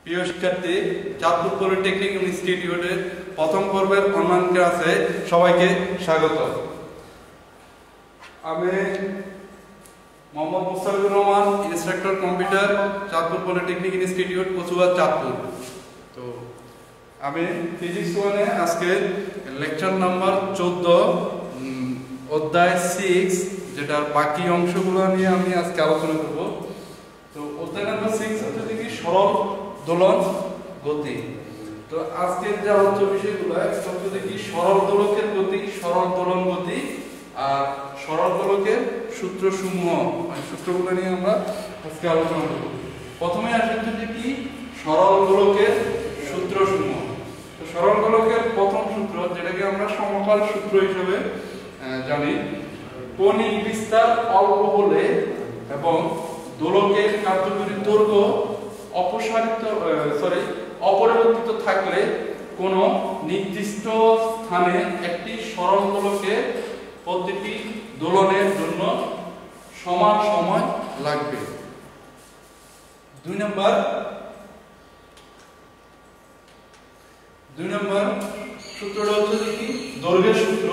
প্রিয় শিক্ষার্থী, চাঁদপুর পলিটেকনিক ইনস্টিটিউটের প্রথম পর্বের অনলাইন ক্লাসে সবাইকে স্বাগত। আমি Mohammad Mustafizur Rahman, instructor computer, Chandpur polytechnic institute, Kachua, Chandpur. তো আমি ফিজিক্স 1-এ আজকে লেকচার নাম্বার 14 অধ্যায় 6 যেটার বাকি অংশগুলো নিয়ে আমি আজকে আলোচনা করব। তো অধ্যায় নাম্বার 6 হচ্ছে কি সরল দোলন গতি। তো আজকের যে আলোচ্য বিষয়গুলো হচ্ছে কি সরল দোলকের গতি, সরল দোলন গতি আর সরল দোলকের সূত্রসমূহ, মানে সূত্রগুলো নিয়ে আমরা আজকে আলোচনা করব। প্রথমে আসে হচ্ছে কি সরল দোলকের সূত্রসমূহ। তো সরল দোলকের প্রথম সূত্র, যেটাকে আমরা সমকাল সূত্র হিসেবে জানি, কৌণিক বিস্তার অল্প হলে এবং দোলকের কার্যকরী দৈর্ঘ্য অপরিবর্তিত থাকলে কোন নির্দিষ্ট স্থানে একটি সরল দোলকে প্রতিটি দোলনের জন্য সমান সময় লাগবে। 2 নম্বর সূত্রটা হচ্ছে কি দৈর্ঘ্যের সূত্র।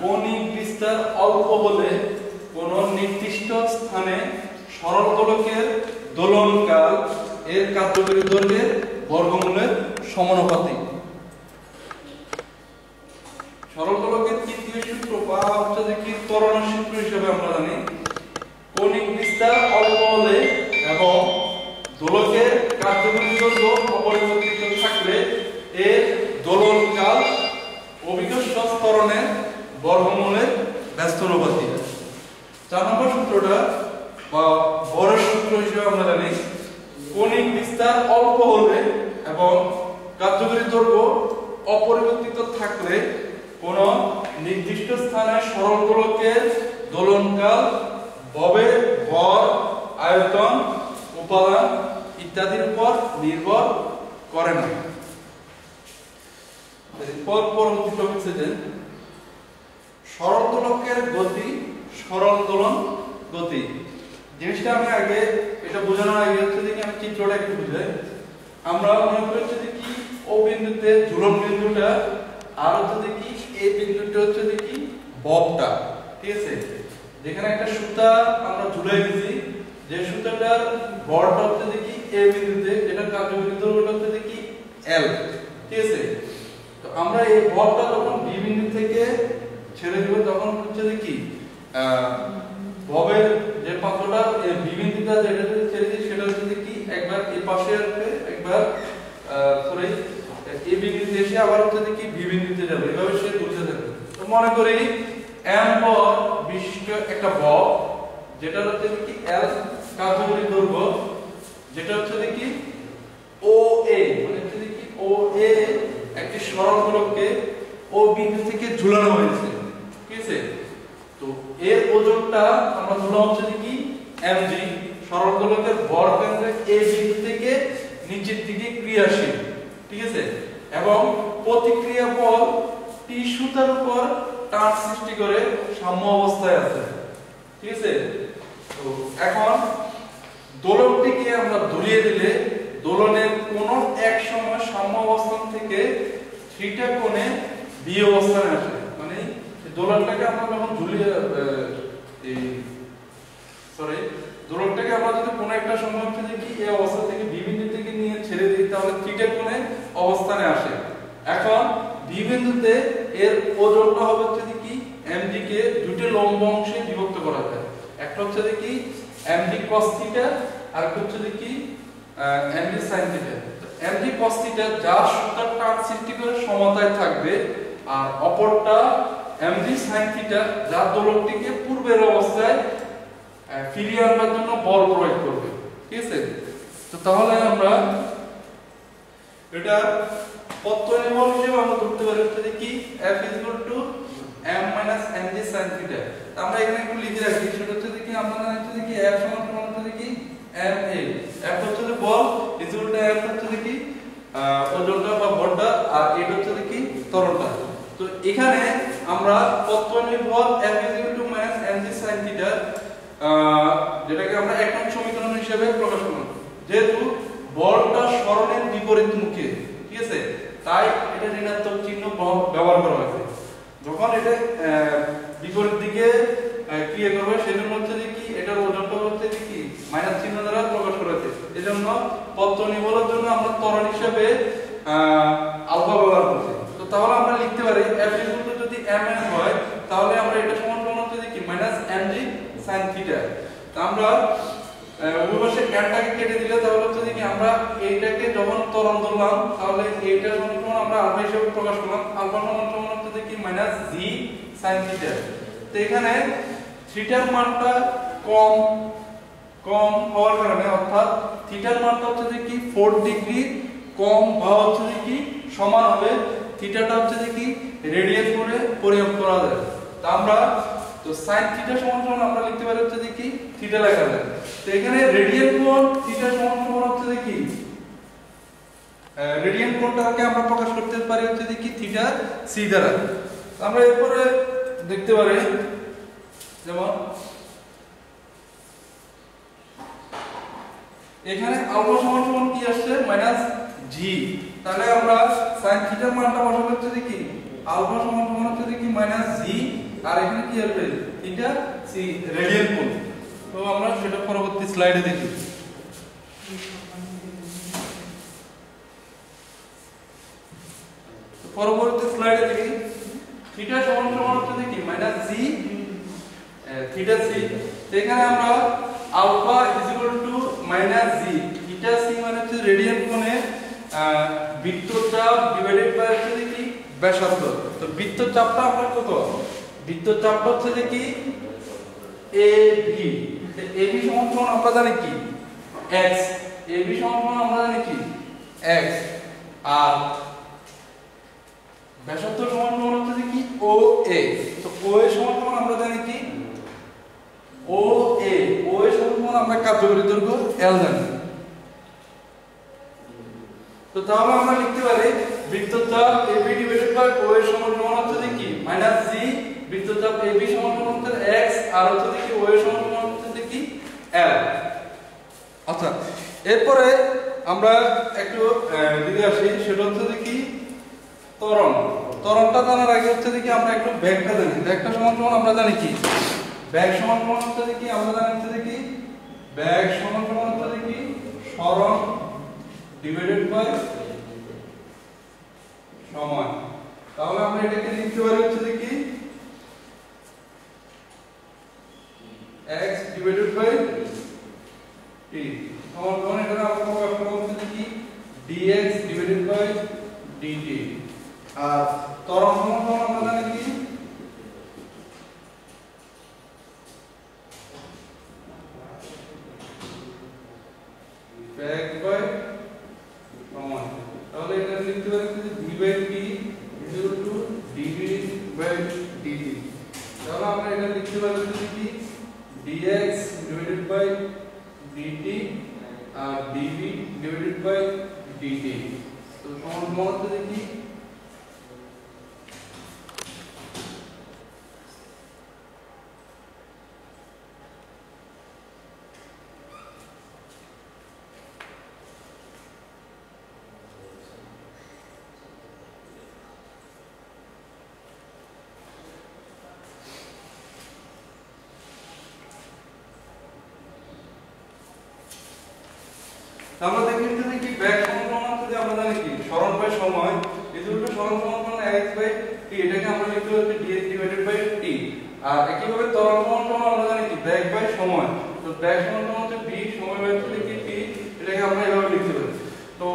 কৌণিক বিস্তার অল্প হলে কোন নির্দিষ্ট স্থানে সরল দোলকের দোলনকাল এর কার্যকরী দৈর্ঘ্যের বর্গমূলের সমানুপাতিক। সরল দোলকের তৃতীয় সূত্র বা হচ্ছে যে কি ত্বরণের সূত্র হিসেবে আমরা জানি, কৌণিক বিস্তার অল্প হলে এবং দোলকের কার্যকরী দৈর্ঘ্য অপরিবর্তিত থাকলে এর দোলনকাল অভিকর্ষ ত্বরণের বর্গমূলের ব্যস্তানুপাতিক। 4 নম্বর সূত্রটা বা বরের সূত্র হিসেবে আমরা জানি, কৌণিক বিস্তার অল্প হলে এবং কার্যকরী দৈর্ঘ্য অপরিবর্তিত থাকলে কোন নির্দিষ্ট স্থানে সরল দোলকের দোলনকাল ভবের ভর, আয়তন, উপাদান ইত্যাদির উপর নির্ভর করে না। পরবর্তী টপিক হচ্ছে সরল দোলকের গতি, সরল দোলন গতি। জিনিসটা আমি আগে এটা বোঝানোর আগে হচ্ছে যে আমি চিত্রটা একটু বুঝাই। আমরা মনে করছি যে কি ও বিন্দুতে ঝুলন বিন্দুটা আর হচ্ছে কি এই বিন্দুটা হচ্ছে যে কি ববটা, ঠিক আছে? যেখানে একটা সুতা আমরা ঝুলাই দিয়েছি, যে সুতাটার ভরটা হচ্ছে যে কি এ বিন্দুতে, যেটা কার্যকরী দৈর্ঘ্যটা হচ্ছে যে কি এল, ঠিক আছে? তো আমরা এই ভরটা যখন বি বিন্দু থেকে ছেড়ে দেব তখন হচ্ছে যে কি ভবের যে পাত্রটা বি বিন্দুটা যেটা ছেড়ে দিই সেটা হচ্ছে কি একবার এই পাশে আসবে, একবার এই বিন্দুতে এসে আবার হচ্ছে কি বি বিন্দুতে যাবে, এভাবে সে ঘুরতে থাকবে। তো মনে করি এম ভর বিশিষ্ট একটা ভব, যেটা হচ্ছে কি এল কার্যকরী দৈর্ঘ্য, যেটা হচ্ছে কি ও এ, মানে হচ্ছে কি ও এ একটি সরল দোলককে ও বিন্দু থেকে ঝুলানো হয়েছে, ঠিক আছে? তো এর ওজনটা আমরা ধরলাম হচ্ছে কি mg। সরল দোলকের ভর কেন্দ্র এ বিন্দু থেকে নিচের দিকে ক্রিয়াশীল, ঠিক আছে? এবং প্রতিক্রিয়া বল টি সুতার উপর টান সৃষ্টি করে সাম্য অবস্থায় আছে, ঠিক আছে? তো এখন দোলকটিকে আমরা দুলিয়ে দিলে দোলনের কোন এক সময় সাম্য অবস্থান থেকে থিটা কোণে বি অবস্থানে আসে। মানে দোলকটাকে আমরা যখন ঝুলিয়ে দোলকটাকে আমরা যদি কোনো একটা সময় হচ্ছে কি এই অবস্থা থেকে বি বিন্দু থেকে নিয়ে ছেড়ে দিই, তাহলে থিটা কোণে অবস্থানে আসে। এখন বি বিন্দুতে এর ওজনটা হবে হচ্ছে কি mg কে দুটি লম্ব অংশে বিভক্ত করা যায়। একটা হচ্ছে কি mg cos থিটা আর একটা হচ্ছে কি mg sin theta. mg cos theta যা সুতার টান সৃষ্টি করে সমতায় থাকবে, আর অপরটা mg sin থিটা যা দোলকটিকে পূর্বের অবস্থায় ফিরিয়ে আনবার জন্য বল প্রয়োগ করবে, ঠিক আছে? তো তাহলে আমরা এটা প্রত্যয় বল হিসেবে আমরা ধরতে পারি হচ্ছে কি F m - mg sin theta. আমরা এখানে একটু লিখে রাখি, সেটা হচ্ছে কি আমরা জানি কি F সমান হচ্ছে কি ma। F হচ্ছে বল, m হচ্ছে কি ওজনটা বা ভরটা, আর এটা হচ্ছে কি ত্বরণটা। তো এখানে আমরা প্রত্যয় নির্ভর F - mg sin থিটা যেটাকে আমরা এক নং সমীকরণ হিসেবে প্রকাশ করব। যেহেতু বলটা বিপরীতমুখী, ঠিক আছে, তাই এটা ঋণাত্মক চিহ্ন ব্যবহার করা হয়েছে। যখন এটা বিপরীত দিকে ক্রিয়া করবে সেজন্য হচ্ছে যে কি এটার ওজনটা হচ্ছে যে কি মাইনাস চিহ্ন দ্বারা প্রকাশ করা হয়েছে। এজন্য পত্র নিবলের জন্য আমরা ত্বরণ হিসেবে আলফা ব্যবহার করছি। তো তাহলে আমরা লিখতে পারি f যদি mn হয় তাহলে আমরা এটা সমান সমান হচ্ছে যে কি মাইনাস mg sin থিটা। তো আমরা উভয় পাশে nটাকে কেটে দিলে তাহলে হচ্ছে যে কি আমরা এইটাকে যখন ত্বরণ ধরলাম তাহলে এইটা সমান সমান আমরা আলফা হিসেবে প্রকাশ করলাম। আলফা সমান সমান হচ্ছে যে কি মাইনাস g sin থিটা। তো এখানে থিটার মানটা কম হওয়ার কারণে অর্থাৎ থিটার মানটা হচ্ছে যে কি 4 ডিগ্রি কম বা হচ্ছে যে কি সমান হবে থিটাটা হচ্ছে যে কি রেডিয়ান করে পরিমাপ করা যায়। তো আমরা তো sin থিটা সমান সমান আমরা লিখতে পারি হচ্ছে যে কি থিটা লেখা যায়। তো এখানে রেডিয়ান কোণ থিটা সমান সমান হচ্ছে যে কি রেডিয়ান কোণটাকে আমরা প্রকাশ করতে পারি হচ্ছে যে কি থিটা c দ্বারা। আমরা এরপরে দেখতে পারি যেমন এখানে আলফা সমান সমান কি আসছে মাইনাস g, তাহলে আমরা sin থিটার মানটা বসাবো হচ্ছে যে কি আলফা সমান সমান হচ্ছে যে কি মাইনাস g আর এখানে কি আসবে থিটা c রেডিয়ান কোণ। তো আমরা সেটা পরবর্তী স্লাইডে দেখি। পরবর্তী স্লাইডে দেখি থিটা সমান সমান হচ্ছে যে কি মাইনাস g থিটা c। এখানে আমরা alpha minus g theta c মানে হচ্ছে রেডিয়ান কোণে বৃত্তচাপ ডিভাইডেড বাই হচ্ছে যে কি ব্যাসার্ধ। তো বৃত্তচাপটা আমরা কত বৃত্তচাপটা হচ্ছে যে কি AB। AB সমান সমান আমরা জানি কি x, AB সমান সমান আমরা জানি কি x আর ব্যাসার্ধ সমান সমান হচ্ছে যে কি OA। তো OA সমান সমান আমরা জানি কি OA সমান সমান আমরা কার্যকরী দৈর্ঘ্য L জানি। তো তাহলে আমরা লিখতে পারি বৃত্তচাপ AB ডিভাইডেড বাই OA সমান সমান হচ্ছে যে কি মাইনাস g, বৃত্তচাপ AB সমান সমান হচ্ছে x আর হচ্ছে যে কি OA সমান সমান হচ্ছে যে কি L। আচ্ছা এরপরে আমরা একটু দিকে আসি, সেটা হচ্ছে যে কি ত্বরণটা জানার আগে হচ্ছে যে কি আমরা একটু ব্যাগটা জানি। ব্যাগটা সমান সমান আমরা জানি কি ব্যাগ সমান সমান হচ্ছে যে কি আমরা জানি হচ্ছে যে কি ব্যাগ সমান সমান হচ্ছে যে কি সরণ ডিভাইডেড বাই সময়। তাহলে আমরা এটাকে লিখতে পারি হচ্ছে যে কি x ডিভাইডেড বাই t সমান সমান এটা আমরা পাবো হচ্ছে যে কি dx ডিভাইডেড বাই dt। আর ত্বরণ সমান সমান আমরা জানি কি ব্যাগ বাই সময়। তাহলে এটা লিখতে পারি যে v by t dv by dt। তাহলে আমরা এটা লিখতে পারি যে কি dx ডিভাইডেড বাই dt আর dv ডিভাইডেড বাই dt। তো সমান সমান হচ্ছে কি আমরা দেখি যে কি ব্যাগ সমান সমান হচ্ছে আমরা জানি কি সরণ বাই সময় সরণ সমান সমান x বাই t। এটাকে আমরা লিখতে পারি dx ডিভাইডেড বাই t। আর একইভাবে ত্বরণ সমান সমান আমরা জানি কি ব্যাগ বাই সময়। তো ব্যাগ সমান সমান হচ্ছে b, সময় বাই হচ্ছে কি t। এটাকে আমরা এভাবে লিখতে পারি। তো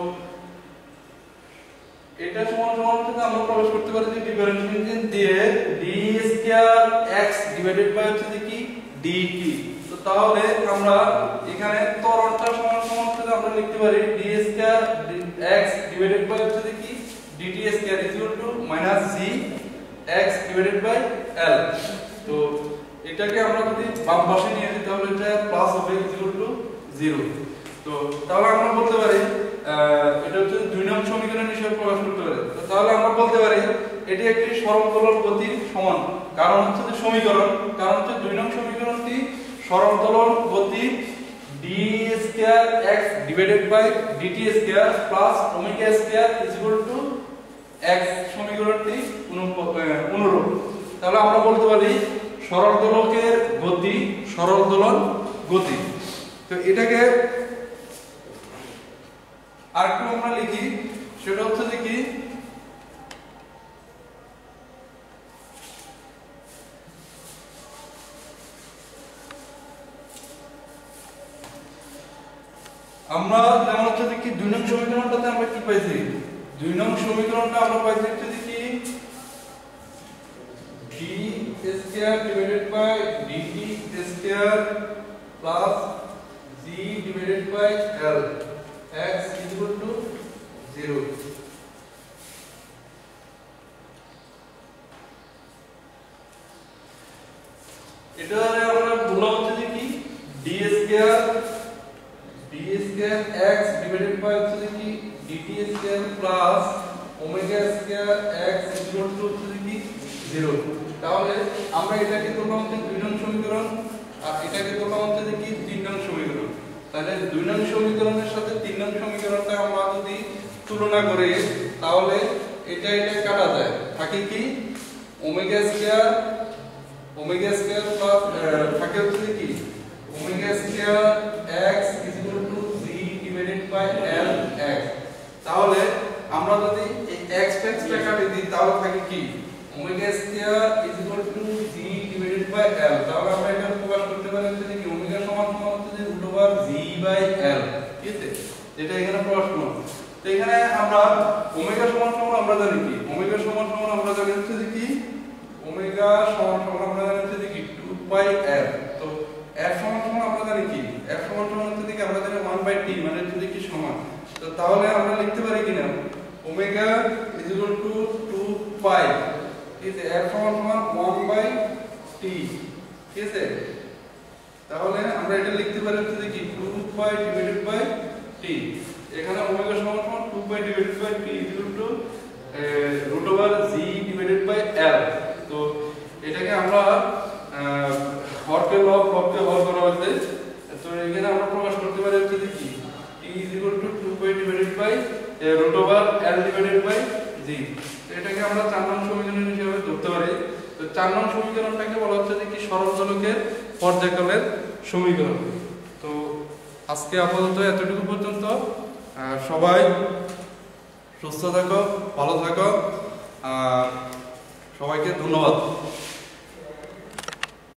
এটা সমান সমান হচ্ছে আমরা প্রকাশ করতে পারি যে ডিফারেন্সিয়েশন দিয়ে d square x divided by হচ্ছে কি dt। তো তাহলে আমরা এখানে ত্বরণটা সমান সমান হচ্ছে আমরা লিখতে পারি d square x divided by হচ্ছে কি dt square minus g x divided by l। তো এটাকে আমরা যদি বাম পাশে নিয়ে যাই তাহলে এটা প্লাস হবে 0। তো তাহলে আমরা বলতে পারি এটা হচ্ছে 2 নং সমীকরণ হিসেবে প্রকাশ করতে পারি। তো তাহলে আমরা বলতে পারি এটি একটি সরলতল গতির সমান। কারণ হচ্ছে যে সমীকরণ, কারণ হচ্ছে 2 নং সমীকরণটি সরলতল গতি d square x divided by dt square plus omega square is equal to x সমীকরণটি অনুরূপ। তাহলে আমরা বলতে পারি সরল দোলকের গতি সরল দোলন গতি। তো এটাকে আরেকটু আমরা লিখি, সেটা হচ্ছে যে কি আমরা যেমন হচ্ছে যে কি 2 নং সমীকরণটাতে আমরা কি পাইছি, 2 নং সমীকরণটা আমরা পাইছি হচ্ছে যে কি d square divided by dt square plus g divided by l x is equal to 0। এটারে আমরা বললাম হচ্ছে যে কি d square x divided by হচ্ছে যে কি dt square plus omega square x is equal to হচ্ছে যে কি 0। তাহলে আমরা এটাকে ধরলাম হচ্ছে 2 নং সমীকরণ আর এটাকে ধরলাম হচ্ছে যে কি 3 নং সমীকরণ। তাহলে 2 নং সমীকরণের সাথে 3 নং সমীকরণটা আমরা যদি তুলনা করি তাহলে এটা কাটা যায়, থাকে কি ওমেগা স্কয়ার প্লাস থাকে হচ্ছে কি omega square x is equal to g divided by l x। তাহলে আমরা যদি এই x টা কাটি দিই তাহলে থাকে কি omega square is equal to g divided by l। তাহলে আমরা এটা প্রকাশ করতে পারি যে কি ওমেগা সমান হচ্ছে যে √g বাই l, ঠিক আছে? এটা এখানে প্রশ্ন। তো এখানে আমরা ওমেগা সমান আমরা জানি কি ওমেগা সমান আমরা জানি হচ্ছে যে কি ওমেগা সমান আমরা জানি হচ্ছে যে কি 2 পাই l। তো f সমান আমরা জানি কি f সমান হচ্ছে যে কি আমরা জানি 1/t মানে হচ্ছে যে কি সমান। তো তাহলে আমরা লিখতে পারি কিনা ওমেগা ইজ ইকুয়াল টু 2 পাই, ঠিক আছে? f সমান 1/t, ঠিক আছে? তাহলে আমরা এটা লিখতে পারি হচ্ছে যে কি 2 পাই ডিভাইডেড বাই t। এখানে ওমেগা সমান 2 pi divided by t is equal to √g divided by l। তো এটাকে আমরা হরকে লব হরকে হর করা হয়েছে। তো এখানে আমরা প্রকাশ করতে পারি হচ্ছে যে কি t is equal to 2 pi divided by √l divided by g। তো এটাকে আমরা 4 নং সমীকরণ হিসেবে ধরতে পারি। তো 4 নং সমীকরণটাকে বলা হচ্ছে যে কি সরল দোলকের পর্যায়কালের সমীকরণ। তো আজকে আপাতত এতটুকু পর্যন্ত। সবাই সুস্থ থাকো, ভালো থাকো, সবাইকে ধন্যবাদ।